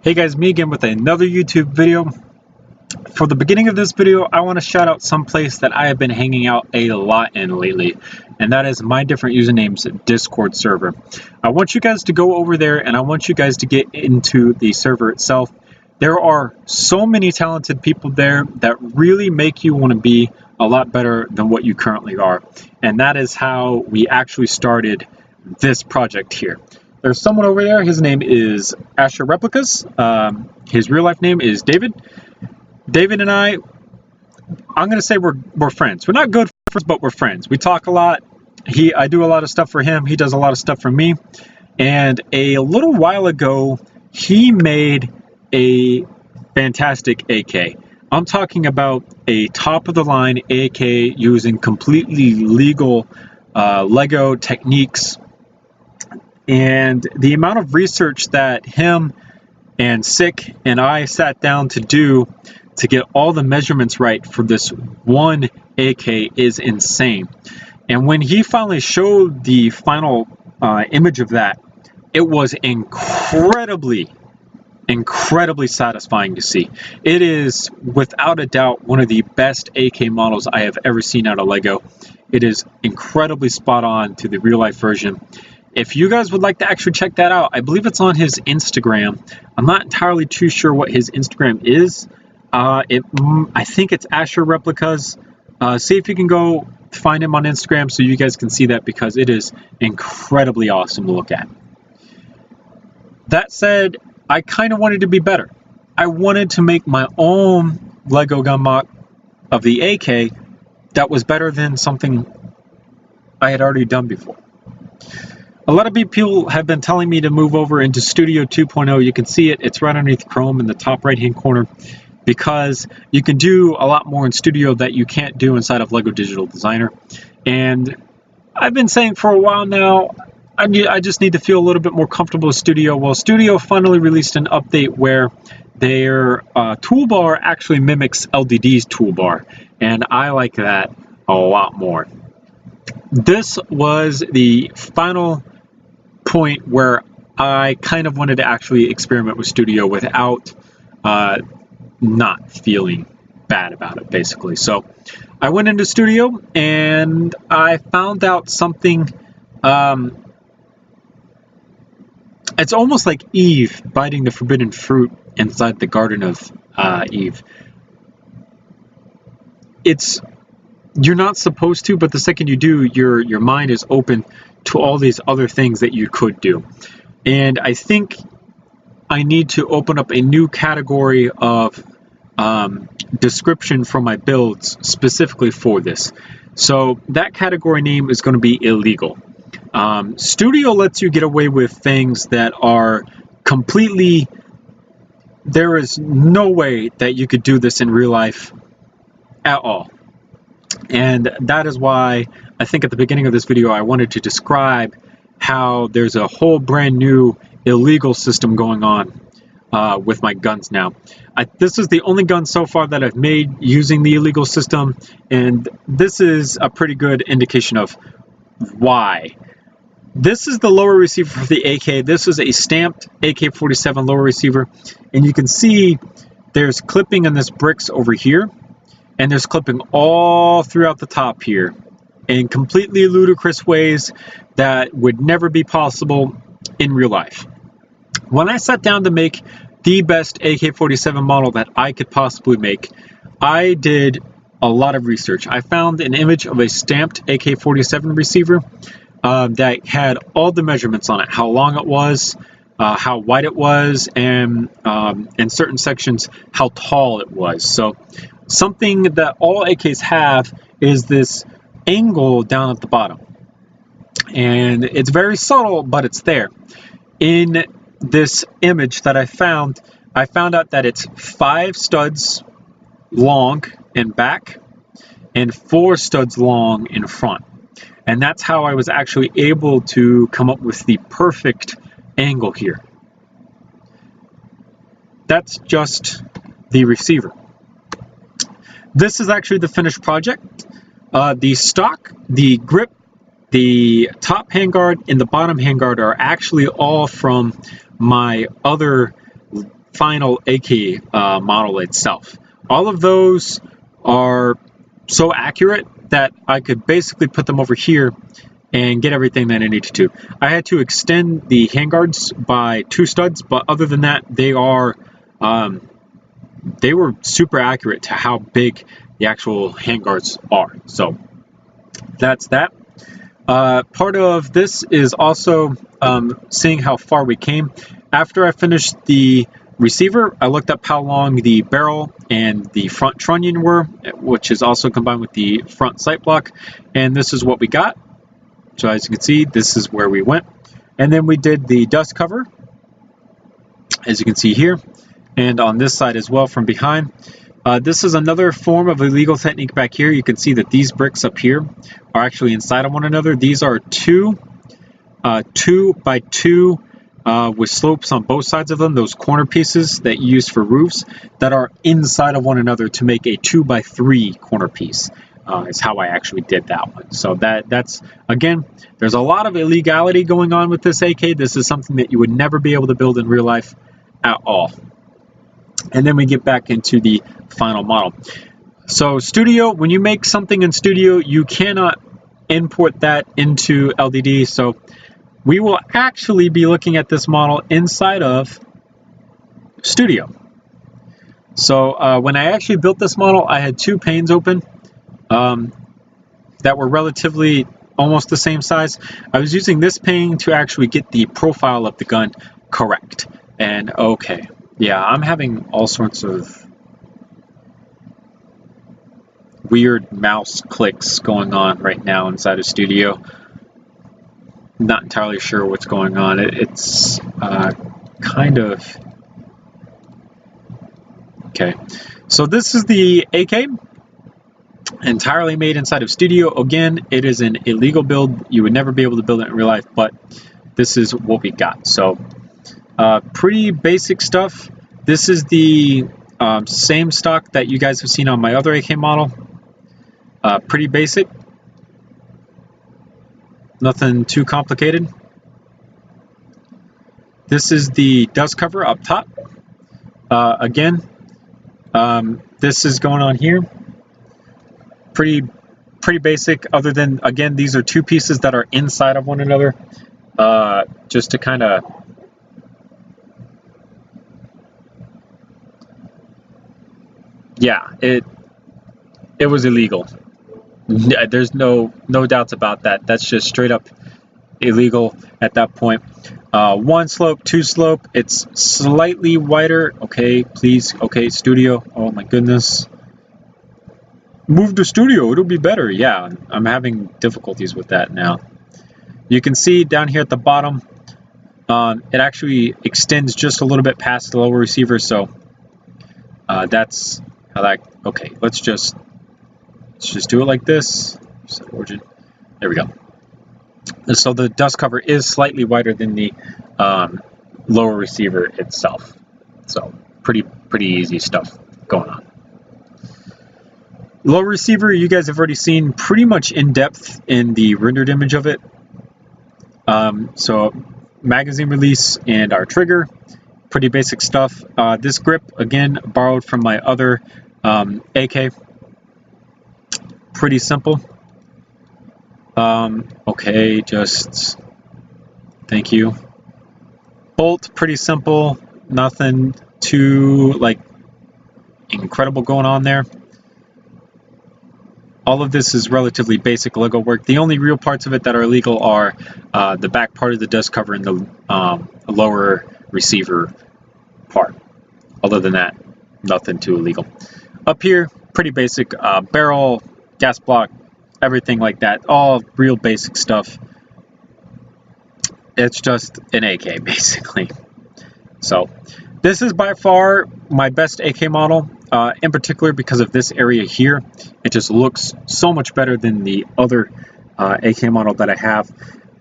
Hey guys, me again with another YouTube video. For the beginning of this video, I want to shout out some place that I have been hanging out a lot in lately, and that is my different usernames Discord server. I want you guys to go over there and I want you guys to get into the server itself. There are so many talented people there that really make you want to be a lot better than what you currently are, and that is how we actually started this project here. There's someone over there, his name is Axiom Replicas. His real life name is David. David and I'm gonna say we're friends. We're not good friends, but we're friends. We talk a lot. I do a lot of stuff for him, he does a lot of stuff for me. And a little while ago, he made a fantastic AK. I'm talking about a top-of-the-line AK using completely legal Lego techniques. And the amount of research that him and Sick and I sat down to do to get all the measurements right for this one AK is insane. And when he finally showed the final image of that, it was incredibly satisfying to see. It is without a doubt one of the best AK models I have ever seen out of Lego. It is incredibly spot on to the real life version. If you guys would like to actually check that out, I believe it's on his Instagram. I'm not entirely too sure what his Instagram is. I think it's Axiom Replicas. See if you can go find him on Instagram so you guys can see that, because it is incredibly awesome to look at. That said, I kind of wanted to be better. I wanted to make my own Lego gun mock of the AK that was better than something I had already done before. A lot of people have been telling me to move over into Studio 2.0. You can see it. It's right underneath Chrome in the top right-hand corner, because you can do a lot more in Studio that you can't do inside of Lego Digital Designer. And I've been saying for a while now, I just need to feel a little bit more comfortable with Studio. Well, Studio finally released an update where their toolbar actually mimics LDD's toolbar, and I like that a lot more. This was the final point where I kind of wanted to actually experiment with Studio without not feeling bad about it, basically. So I went into Studio and I found out something. It's almost like Eve biting the forbidden fruit inside the Garden of Eve. You're not supposed to, but the second you do, your mind is open to all these other things that you could do. And I think I need to open up a new category of description for my builds specifically for this. So that category name is going to be illegal. Studio lets you get away with things that are completely, there is no way that you could do this in real life at all. And that is why I think at the beginning of this video I wanted to describe how there's a whole brand new illegal system going on with my guns now. This is the only gun so far that I've made using the illegal system, and this is a pretty good indication of why. This is the lower receiver for the AK. This is a stamped AK-47 lower receiver, and you can see there's clipping in this bricks over here, and there's clipping all throughout the top here in completely ludicrous ways that would never be possible in real life. When I sat down to make the best AK-47 model that I could possibly make, I did a lot of research. I found an image of a stamped AK-47 receiver that had all the measurements on it, how long it was, how wide it was, and in certain sections how tall it was. So something that all AKs have is this angle down at the bottom, and it's very subtle, but it's there. In this image that I found out that it's 5 studs long in back and 4 studs long in front. And that's how I was actually able to come up with the perfect angle here. That's just the receiver. This is actually the finished project. The stock, the grip, the top handguard, and the bottom handguard are actually all from my other final AK model itself. All of those are so accurate that I could basically put them over here and get everything that I needed to. I had to extend the handguards by 2 studs, but other than that, they were super accurate to how big the actual handguards are. So that's that. Part of this is also seeing how far we came. After I finished the receiver, I looked up how long the barrel and the front trunnion were, which is also combined with the front sight block, and this is what we got. So as you can see, this is where we went. And then we did the dust cover, as you can see here, and on this side as well from behind. This is another form of illegal technique back here. You can see that these bricks up here are actually inside of one another. These are 2 by 2 with slopes on both sides of them, those corner pieces that you use for roofs that are inside of one another to make a 2 by 3 corner piece. Is how I actually did that one. So that's, again, there's a lot of illegality going on with this AK. This is something that you would never be able to build in real life at all. And then we get back into the final model. So Studio, when you make something in Studio, you cannot import that into LDD. So we will actually be looking at this model inside of Studio. So when I actually built this model, I had 2 panes open that were relatively almost the same size. I was using this pane to actually get the profile of the gun correct. And okay, yeah, I'm having all sorts of weird mouse clicks going on right now inside of Studio. Not entirely sure what's going on. It's kind of okay. So this is the AK, entirely made inside of Studio. Again, it is an illegal build. You would never be able to build it in real life, but this is what we got. So pretty basic stuff. This is the same stock that you guys have seen on my other AK model. Pretty basic. Nothing too complicated. This is the dust cover up top. Again, this is going on here. Pretty basic, other than, again, these are 2 pieces that are inside of one another, just to kind of yeah, it was illegal. There's no doubts about that. That's just straight up illegal at that point. 1 slope, 2 slope, it's slightly wider. Okay, please. Okay, Studio. Oh my goodness. Move to Studio, it'll be better. Yeah, I'm having difficulties with that now. You can see down here at the bottom, it actually extends just a little bit past the lower receiver, so that's how that, okay, let's just do it like this. Set origin. There we go. And so the dust cover is slightly wider than the lower receiver itself. So pretty easy stuff going on. Lower receiver, you guys have already seen pretty much in depth in the rendered image of it. So magazine release and our trigger, pretty basic stuff. This grip, again, borrowed from my other AK. Pretty simple. Okay, just thank you. Bolt, pretty simple. Nothing too like incredible going on there. All of this is relatively basic Lego work. The only real parts of it that are illegal are the back part of the dust cover and the lower receiver part. Other than that, nothing too illegal. Up here, pretty basic barrel, gas block, everything like that. All real basic stuff. It's just an AK, basically. So this is by far my best AK model, in particular because of this area here. It just looks so much better than the other AK model that I have.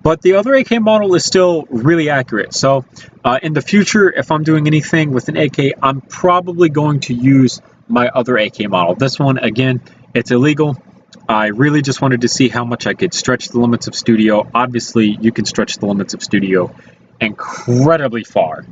But the other AK model is still really accurate. So in the future, if I'm doing anything with an AK, I'm probably going to use my other AK model. This one, again, it's illegal. I really just wanted to see how much I could stretch the limits of Studio. Obviously, you can stretch the limits of Studio incredibly far.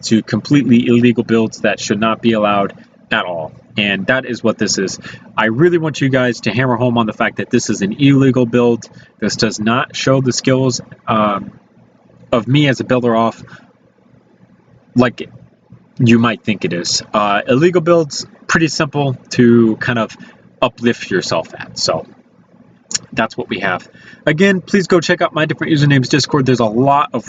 to completely illegal builds that should not be allowed at all. And that is what this is. I really want you guys to hammer home on the fact that this is an illegal build. This does not show the skills of me as a builder off like you might think it is. Illegal builds, pretty simple to kind of uplift yourself at. So that's what we have. Again, please go check out my different usernames Discord. There's a lot of